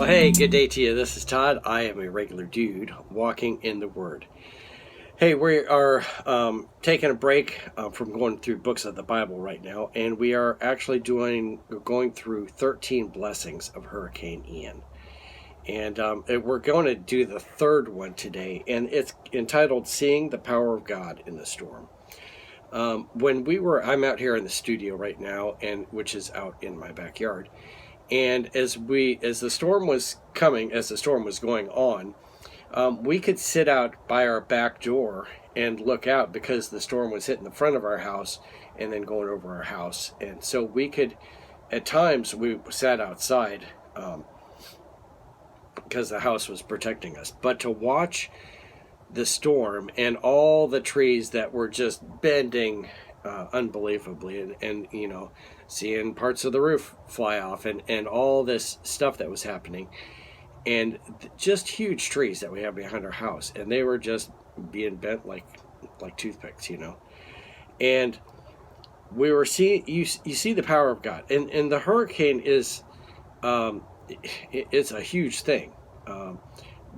Well, hey, good day to you. This is Todd. I am a regular dude walking in the Word. Hey, we are taking a break from going through books of the Bible right now, and we are actually going through 13 blessings of Hurricane Ian. And we're going to do the third one today, and it's entitled Seeing the Power of God in the Storm. I'm out here in the studio right now, and which is out in my backyard. And as the storm was going on, we could sit out by our back door and look out because the storm was hitting the front of our house and then going over our house. And so at times we sat outside because the house was protecting us. But to watch the storm and all the trees that were just bending unbelievably, and seeing parts of the roof fly off, and all this stuff that was happening, and just huge trees that we have behind our house, and they were just being bent like toothpicks, and we were seeing you see the power of God, and the hurricane is it's a huge thing,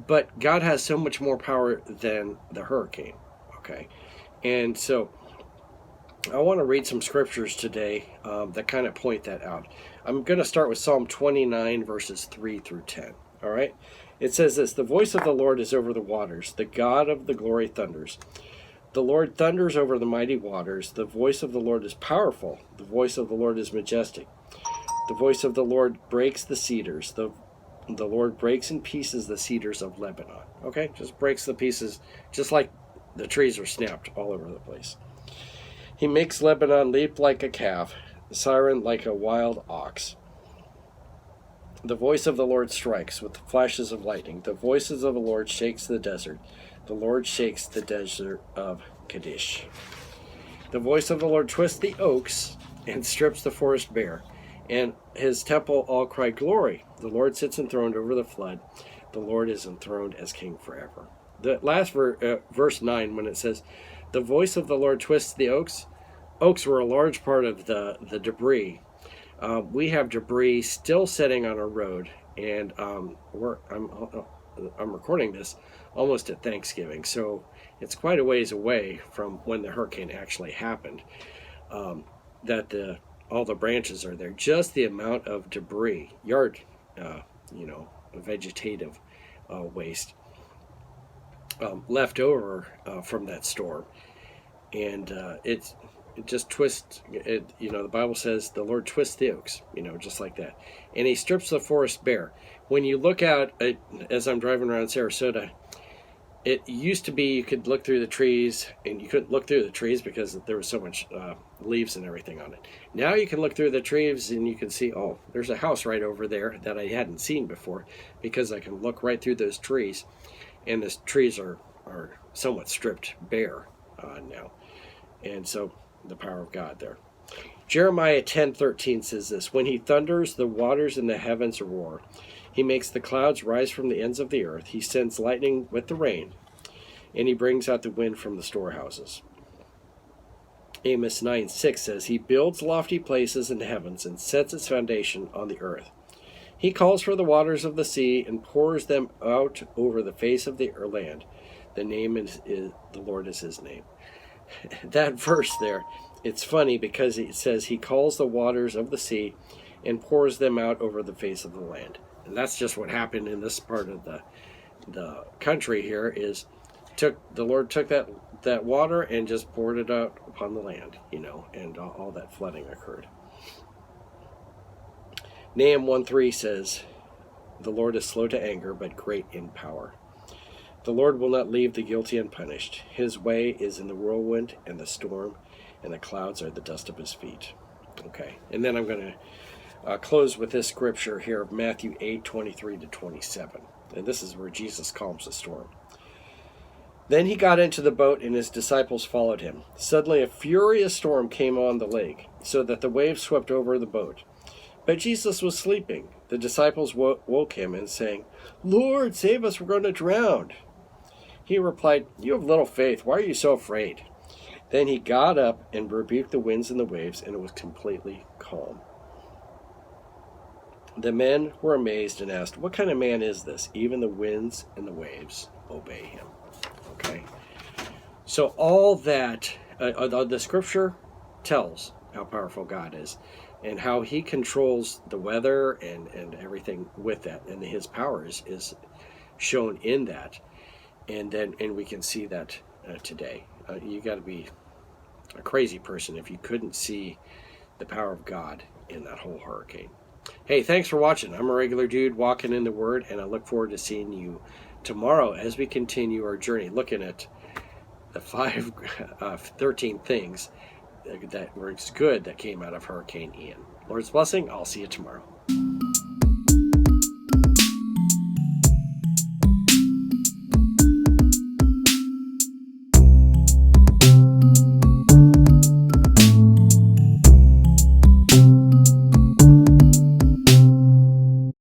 but God has so much more power than the hurricane. Okay, and so I want to read some scriptures today that kind of point that out. I'm going to start with Psalm 29, verses 3 through 10. All right? It says this: The voice of the Lord is over the waters. The God of the glory thunders. The Lord thunders over the mighty waters. The voice of the Lord is powerful. The voice of the Lord is majestic. The voice of the Lord breaks the cedars. The Lord breaks in pieces the cedars of Lebanon. Okay? Just breaks the pieces, just like the trees are snapped all over the place. He makes Lebanon leap like a calf, Syren like a wild ox. The voice of the Lord strikes with flashes of lightning. The voices of the Lord shakes the desert. The Lord shakes the desert of Kadesh. The voice of the Lord twists the oaks and strips the forest bare. And his temple all cry glory. The Lord sits enthroned over the flood. The Lord is enthroned as king forever. The last verse 9, when it says, the voice of the Lord twists the oaks. Oaks were a large part of the debris. We have debris still sitting on our road, and I'm recording this almost at Thanksgiving, so it's quite a ways away from when the hurricane actually happened. That all the branches are there. Just the amount of debris, vegetative waste left over from that storm. And it just twists it. The Bible says the Lord twists the oaks, just like that. And he strips the forest bare. When you look out, as I'm driving around Sarasota, it used to be you could look through the trees, and you couldn't look through the trees because there was so much leaves and everything on it. Now you can look through the trees and you can see, oh, there's a house right over there that I hadn't seen before, because I can look right through those trees, and the trees are somewhat stripped bare now. And so the power of God there. Jeremiah 10:13 says this: When he thunders, the waters in the heavens roar. He makes the clouds rise from the ends of the earth. He sends lightning with the rain, and he brings out the wind from the storehouses. Amos 9:6 says, He builds lofty places in the heavens and sets its foundation on the earth. He calls for the waters of the sea and pours them out over the face of the land. The name is the Lord is his name. That verse there, it's funny because it says he calls the waters of the sea and pours them out over the face of the land. And that's just what happened in this part of the country here. Is the Lord took that water and just poured it out upon the land, and all that flooding occurred. Nahum 1:3 says, The Lord is slow to anger, but great in power. The Lord will not leave the guilty unpunished. His way is in the whirlwind and the storm, and the clouds are the dust of his feet. Okay, and then I'm going to close with this scripture here of Matthew 8:23-27. And this is where Jesus calms the storm. Then he got into the boat, and his disciples followed him. Suddenly a furious storm came on the lake, so that the waves swept over the boat. But Jesus was sleeping. The disciples woke him and saying, Lord, save us, we're going to drown. He replied, You have little faith. Why are you so afraid? Then he got up and rebuked the winds and the waves, and it was completely calm. The men were amazed and asked, "What kind of man is this? Even the winds and the waves obey him." Okay. So all that, the scripture tells how powerful God is and how he controls the weather and everything with that. And his power is shown in that. And we can see that today. You got to be a crazy person if you couldn't see the power of God in that whole hurricane. Hey, thanks for watching. I'm a regular dude walking in the Word, and I look forward to seeing you tomorrow as we continue our journey looking at the 13 things that were good that came out of Hurricane Ian. Lord's blessing. I'll see you tomorrow.